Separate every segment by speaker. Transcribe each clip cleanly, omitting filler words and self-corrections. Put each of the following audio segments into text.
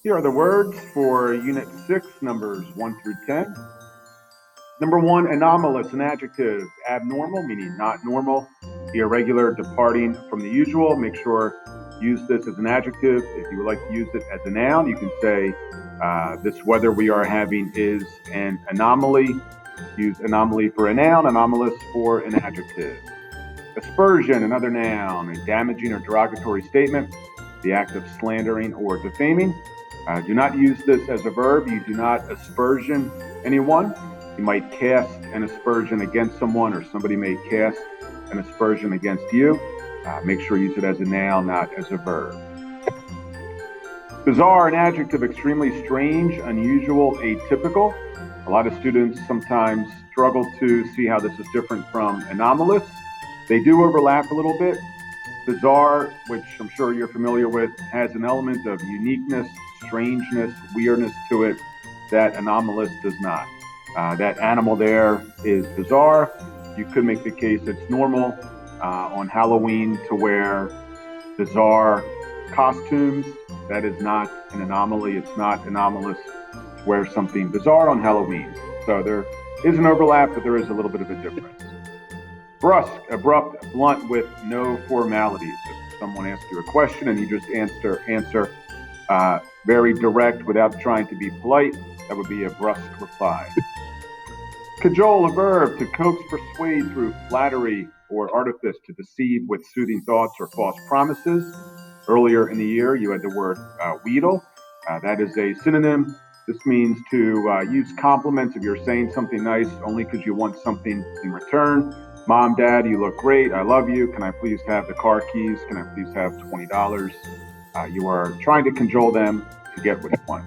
Speaker 1: Here are the words for Unit 6, numbers 1 through 10. Number 1, anomalous, an adjective. Abnormal, meaning not normal. Irregular, departing from the usual. Make sure use this as an adjective. If you would like to use it as a noun, you can say this weather we are having is an anomaly. Use anomaly for a noun, anomalous for an adjective. Aspersion, another noun, a damaging or derogatory statement, the act of slandering or defaming. Do not use this as a verb. You do not aspersion anyone. You might cast an aspersion against someone, or somebody may cast an aspersion against you. Make sure you use it as a noun, not as a verb. Bizarre, an adjective, extremely strange, unusual, atypical. A lot of students sometimes struggle to see how this is different from anomalous. They do overlap a little bit. Bizarre, which I'm sure you're familiar with, has an element of uniqueness, strangeness, weirdness to it that anomalous does not. That animal there is bizarre. You could make the case it's normal on Halloween to wear bizarre costumes. That is not an anomaly. It's not anomalous to wear something bizarre on Halloween. So there is an overlap, but there is a little bit of a difference. Brusque, abrupt, blunt with no formalities. If someone asks you a question and you just answer very direct without trying to be polite, that would be a brusque reply. Cajole, a verb, to coax, persuade through flattery or artifice, to deceive with soothing thoughts or false promises. Earlier in the year, you had the word wheedle. That is a synonym. This means to use compliments if you're saying something nice only because you want something in return. Mom, Dad, you look great. I love you. Can I please have the car keys? Can I please have $20? You are trying to cajole them to get what you want.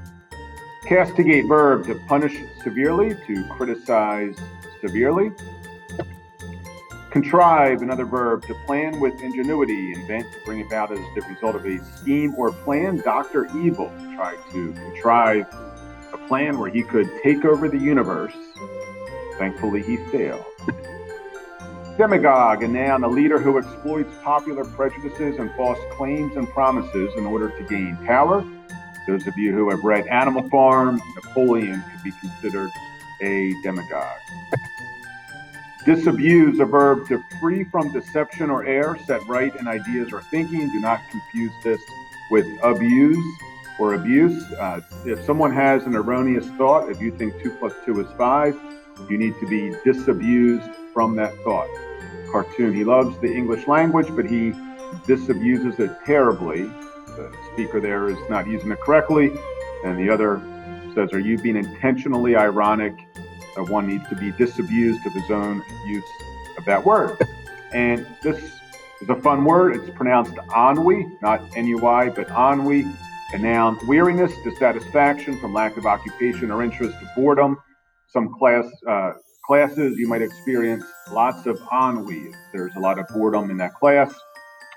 Speaker 1: Castigate, verb, to punish severely, to criticize severely. Contrive, another verb, to plan with ingenuity, invent, to bring about as the result of a scheme or plan. Dr. Evil tried to contrive a plan where he could take over the universe. Thankfully, he failed. Demagogue, a noun, a leader who exploits popular prejudices and false claims and promises in order to gain power. Those of you who have read Animal Farm, Napoleon could be considered a demagogue. Disabuse, a verb, to free from deception or error, set right in ideas or thinking. Do not confuse this with abuse or abuse. If someone has an erroneous thought, if you think 2 + 2 is 5, you need to be disabused from that thought. Cartoon, he loves the English language, but he disabuses it terribly. The speaker there is not using it correctly, and the other says, are you being intentionally ironic? One needs to be disabused of his own use of that word. And this is a fun word. It's pronounced ennui, not N-U-I, but ennui. A noun, weariness, dissatisfaction from lack of occupation or interest, boredom. Some classes you might experience lots of ennui. There's a lot of boredom in that class.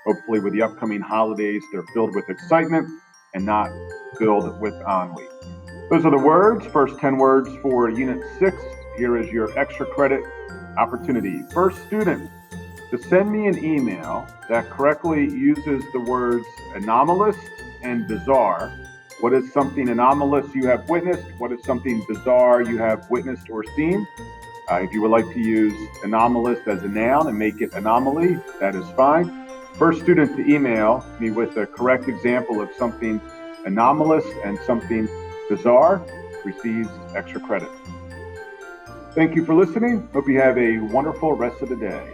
Speaker 1: Hopefully with the upcoming holidays, they're filled with excitement and not filled with ennui. Those are the words, first 10 words for Unit 6. Here is your extra credit opportunity. First student to send me an email that correctly uses the words anomalous and bizarre. What is something anomalous you have witnessed? What is something bizarre you have witnessed or seen? If you would like to use anomalous as a noun and make it anomaly, that is fine. First student to email me with a correct example of something anomalous and something bizarre receives extra credit. Thank you for listening. Hope you have a wonderful rest of the day.